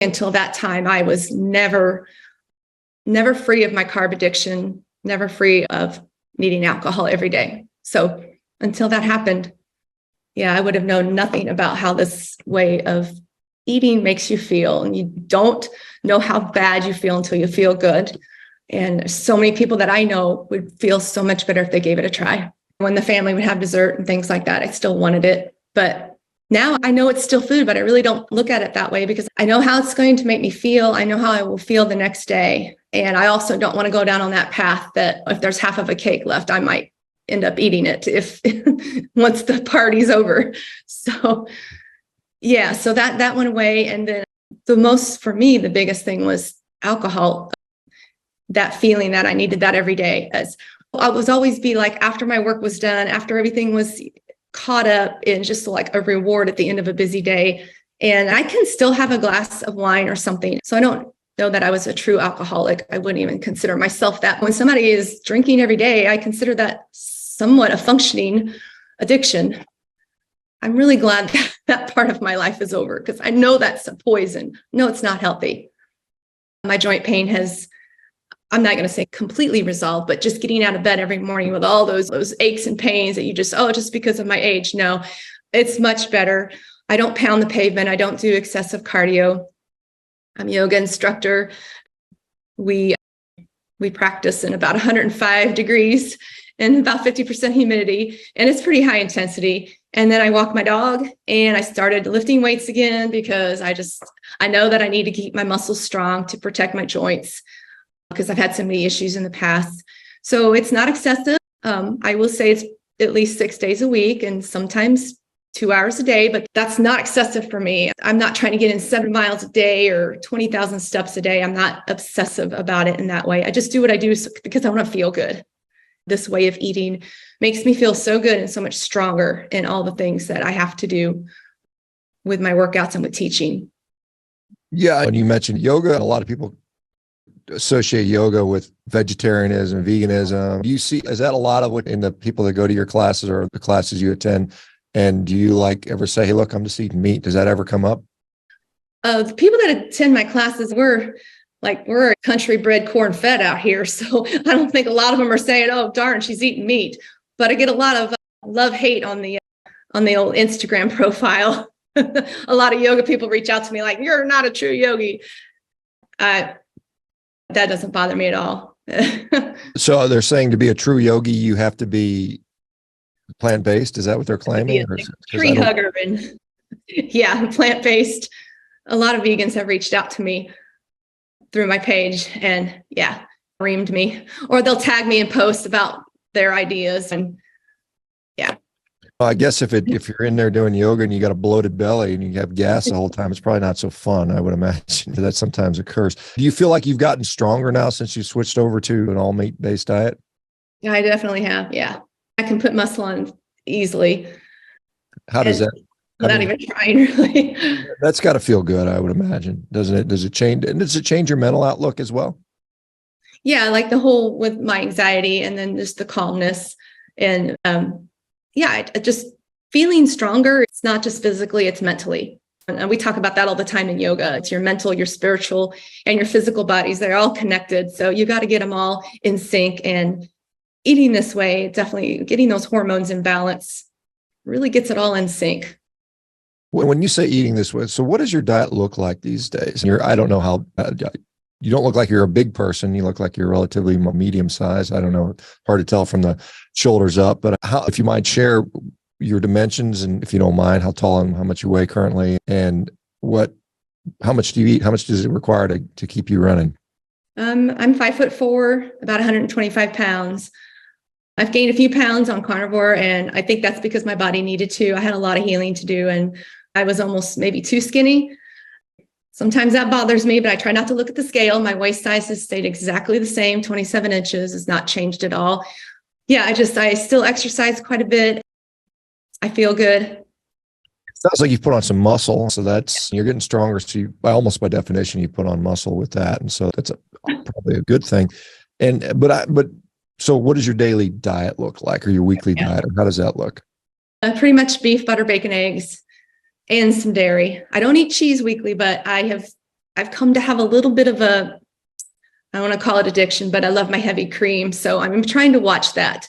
Until that time, I was never free of my carb addiction, never free of needing alcohol every day. So until that happened, yeah, I would have known nothing about how this way of eating makes you feel. And you don't know how bad you feel until you feel good. And so many people that I know would feel so much better if they gave it a try. When the family would have dessert and things like that, I still wanted it. But now I know it's still food, but I really don't look at it that way because I know how it's going to make me feel. I know how I will feel the next day. And I also don't want to go down on that path that if there's half of a cake left, I might end up eating it if once the party's over. So yeah, so that went away. And then for me, the biggest thing was alcohol, that feeling that I needed that every day. As I was always be like, after my work was done, after everything was caught up, in just like a reward at the end of a busy day. And I can still have a glass of wine or something. So I don't know that I was a true alcoholic. I wouldn't even consider myself that. When somebody is drinking every day, I consider that somewhat a functioning addiction. I'm really glad that part of my life is over because I know that's a poison. No, it's not healthy. My joint pain I'm not going to say completely resolved, but just getting out of bed every morning with all those aches and pains that you just because of my age. No, it's much better. I don't pound the pavement. I don't do excessive cardio. I'm a yoga instructor. We practice in about 105 degrees and about 50% humidity, and it's pretty high intensity. And then I walk my dog and I started lifting weights again because I know that I need to keep my muscles strong to protect my joints because I've had so many issues in the past. So it's not excessive. I will say it's at least 6 days a week and sometimes 2 hours a day, but that's not excessive for me. I'm not trying to get in 7 miles a day or 20,000 steps a day. I'm not obsessive about it in that way. I just do what I do because I want to feel good. This way of eating makes me feel so good and so much stronger in all the things that I have to do with my workouts and with teaching. Yeah. When you mentioned yoga, a lot of people associate yoga with vegetarianism, veganism. Do you see, is that a lot of what in the people that go to your classes or the classes you attend? And do you ever say, hey, look, I'm just eating meat? Does that ever come up? The people that attend my classes, we're country bred corn fed out here. So I don't think a lot of them are saying, oh, darn, she's eating meat. But I get a lot of love hate on the old Instagram profile. A lot of yoga people reach out to me like, you're not a true yogi. That doesn't bother me at all. So they're saying to be a true yogi, you have to be plant-based. Is that what they're claiming? Tree hugger and yeah, plant-based. A lot of vegans have reached out to me through my page and yeah, reamed me, or they'll tag me and post about their ideas. And yeah. Well, I guess if you're in there doing yoga and you got a bloated belly and you have gas the whole time, it's probably not so fun. I would imagine that sometimes occurs. Do you feel like you've gotten stronger now since you switched over to an all meat based diet? Yeah, I definitely have. Yeah. I can put muscle on easily. How does that? Without even trying, really. That's got to feel good, I would imagine. Doesn't it? Does it change your mental outlook as well? Yeah, like the whole with my anxiety and then just the calmness and yeah, just feeling stronger. It's not just physically, it's mentally. And we talk about that all the time in yoga. It's your mental, your spiritual, and your physical bodies. They're all connected. So you got to get them all in sync. And eating this way, definitely getting those hormones in balance really gets it all in sync. When you say eating this way, so what does your diet look like these days? I don't know how, you don't look like you're a big person. You look like you're relatively medium size. I don't know, hard to tell from the shoulders up, but if you might share your dimensions and if you don't mind, how tall and how much you weigh currently and how much do you eat? How much does it require to keep you running? I'm 5'4", about 125 pounds. I've gained a few pounds on carnivore, and I think that's because my body needed to. I had a lot of healing to do, and I was almost maybe too skinny. Sometimes that bothers me, but I try not to look at the scale. My waist size has stayed exactly the same. 27 inches has not changed at all. Yeah, I still exercise quite a bit. I feel good. Sounds like you've put on some muscle. So you're getting stronger. So by definition, you put on muscle with that. And so that's probably a good thing. So what does your daily diet look like, or your weekly diet? Or how does that look? Pretty much beef, butter, bacon, eggs, and some dairy. I don't eat cheese weekly, but I have I've come to have a little bit of a, I don't want to call it addiction, but I love my heavy cream. So I'm trying to watch that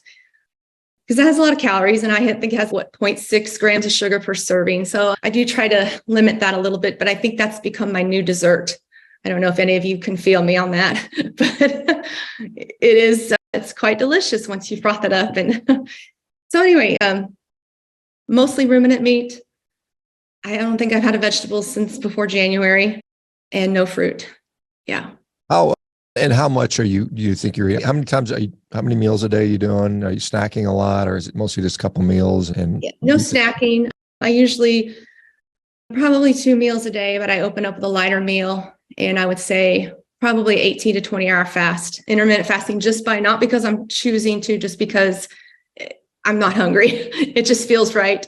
because it has a lot of calories, and I think it has 0.6 grams of sugar per serving. So I do try to limit that a little bit, but I think that's become my new dessert. I don't know if any of you can feel me on that, but it's quite delicious once you froth it up. And so anyway, mostly ruminant meat. I don't think I've had a vegetable since before January, and no fruit. Yeah. How much do you think you're eating? How many meals a day are you doing? Are you snacking a lot, or is it mostly just a couple meals? And no snacking. I usually probably 2 meals a day, but I open up with a lighter meal, and I would say probably 18 to 20-hour fast, intermittent fasting, not because I'm choosing to, just because I'm not hungry. It just feels right.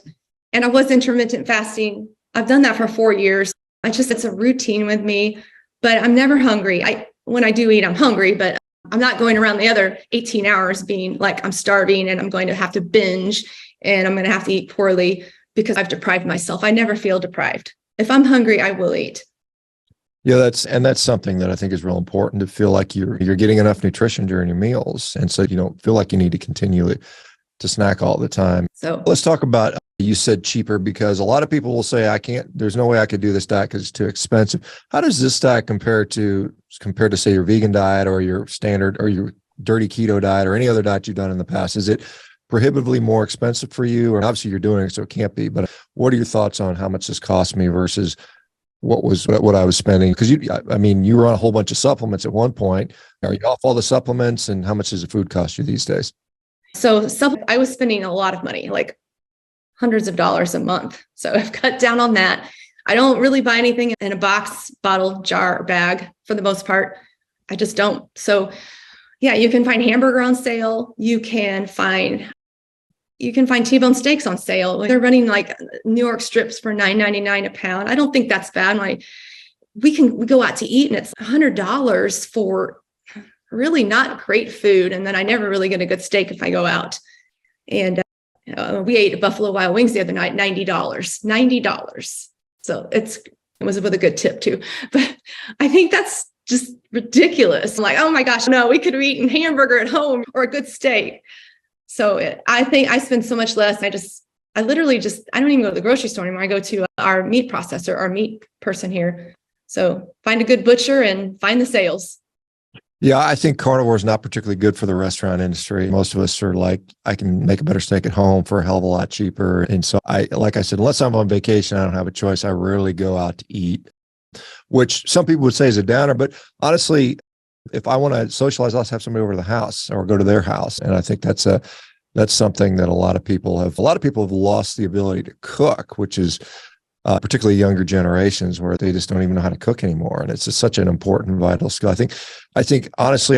And I was intermittent fasting. I've done that for 4 years. It's a routine with me, but I'm never hungry. When I do eat, I'm hungry, but I'm not going around the other 18 hours being like I'm starving and I'm going to have to binge and I'm going to have to eat poorly because I've deprived myself. I never feel deprived. If I'm hungry, I will eat. Yeah, that's something that I think is real important, to feel like you're getting enough nutrition during your meals, and so you don't feel like you need to continue to snack all the time. So let's talk about, you said cheaper, because a lot of people will say, there's no way I could do this diet because it's too expensive. How does this diet compare to say your vegan diet or your standard or your dirty keto diet or any other diet you've done in the past? Is it prohibitively more expensive for you? Or obviously you're doing it, so it can't be, but what are your thoughts on how much this cost me versus what I was spending? Because you were on a whole bunch of supplements at one point. Are you off all the supplements, and how much does the food cost you these days? So I was spending a lot of money, like hundreds of dollars a month. So I've cut down on that. I don't really buy anything in a box, bottle, jar, or bag for the most part. I just don't. So yeah, you can find hamburger on sale. You can find T-bone steaks on sale. They're running like New York strips for $9.99 a pound. I don't think that's bad. We go out to eat and it's $100 for really not great food. And then I never really get a good steak if I go out. And we ate Buffalo Wild Wings the other night, $90. So it was with a good tip too. But I think that's just ridiculous. I'm like, oh my gosh, no, we could have eaten hamburger at home or a good steak. So I think I spend so much less. I don't even go to the grocery store anymore. I go to our meat processor, our meat person here. So find a good butcher and find the sales. Yeah, I think carnivore is not particularly good for the restaurant industry. Most of us are like, I can make a better steak at home for a hell of a lot cheaper. And so like I said, unless I'm on vacation, I don't have a choice. I rarely go out to eat, which some people would say is a downer. But honestly, if I want to socialize, let's have somebody over to the house or go to their house. And I think that's something that a lot of people have lost the ability to cook, which is particularly younger generations, where they just don't even know how to cook anymore. And it's just such an important, vital skill. I think honestly,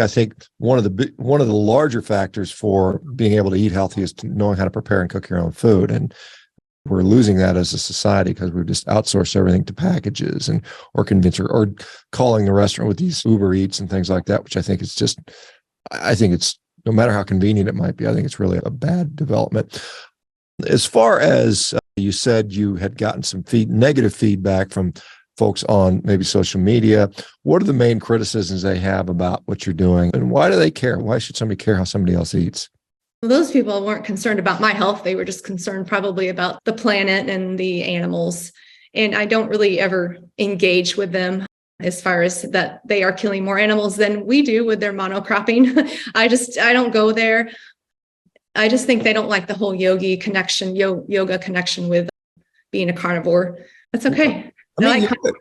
one of the larger factors for being able to eat healthy is knowing how to prepare and cook your own food. And we're losing that as a society because we've just outsourced everything to packages or convention or calling the restaurant with these Uber Eats and things like that, which I think it's, no matter how convenient it might be, I think it's really a bad development. As far as you said, you had gotten some negative feedback from folks on maybe social media. What are the main criticisms they have about what you're doing, and why do they care? Why should somebody care how somebody else eats? Well, those people weren't concerned about my health. They were just concerned probably about the planet and the animals. And I don't really ever engage with them as far as that they are killing more animals than we do with their monocropping. I don't go there. I just think they don't like the whole yoga connection with being a carnivore. That's okay.